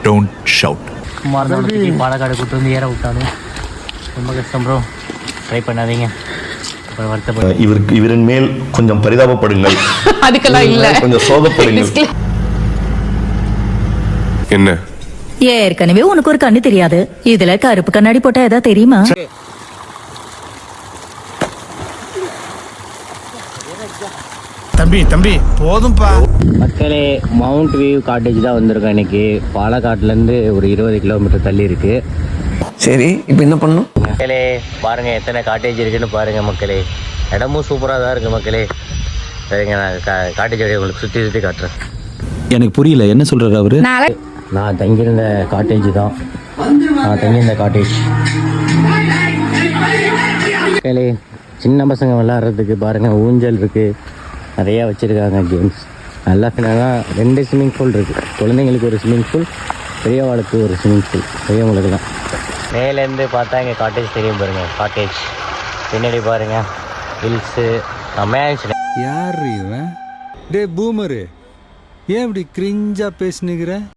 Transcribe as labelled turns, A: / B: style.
A: Don't shout.
B: Palakkad கூட்டு வந்து ஏற விட்டானு ரொம்ப கஷ்டம் ப்ரோ. ட்ரை பண்ணாதீங்க.
C: இவரின் மேல் கொஞ்சம் பரிதாபப்படுங்கள்.
D: அதுக்கெல்லாம் இல்ல,
C: கொஞ்சம் சோகப்படுங்கள்.
A: என்ன
E: ஏற்கனவே உனக்கு ஒரு கண்ணு தெரியாது, இதுல கருப்பு கண்ணாடி போட்டா ஏதாவது தெரியுமா?
F: தம்பி தம்பி போதும்பா.
B: மக்களே, மவுண்ட் வியூ காட்டேஜ் தான் வந்திருக்கோம் இன்னைக்கு. பாலக்காட்டுலேருந்து ஒரு 20 கிலோமீட்டர் தள்ளி இருக்கு.
F: சரி, இப்போ என்ன பண்ணணும்?
B: மக்களே பாருங்க எத்தனை காட்டேஜ் இருக்குன்னு பாருங்க மக்களே. இடமும் சூப்பராக தான் இருக்கு மக்களே. சரிங்க, நான் காட்டேஜ் உங்களுக்கு சுற்றி சுற்றி காட்டுறேன்.
G: எனக்கு புரியல என்ன சொல்றாரு அவரு.
B: நான் தங்கியிருந்த காட்டேஜ் தான். காட்டேஜ் மக்களே, சின்ன பசங்க விளாட்றதுக்கு பாருங்கள் ஊஞ்சல் இருக்குது, நிறையா வச்சுருக்காங்க கேம்ஸ். நல்லா ஃபினாக 2 ஸ்விம்மிங் பூல் இருக்குது. குழந்தைங்களுக்கு ஒரு ஸ்விம்மிங் பூல், பெரியவாளுக்கு ஒரு ஸ்விம்மிங் பூல். பெரியவங்களுக்கு தான். மேலேருந்து பார்த்தா எங்கள் காட்டேஜ் தெரியும் பாருங்கள். காட்டேஜ் பின்னாடி பாருங்கள் ஹில்ஸு. செம்மையாக
G: யார் இவன்? டே பூமரு, ஏன் இப்படி கிரிஞ்சா பேசினுக்கிற?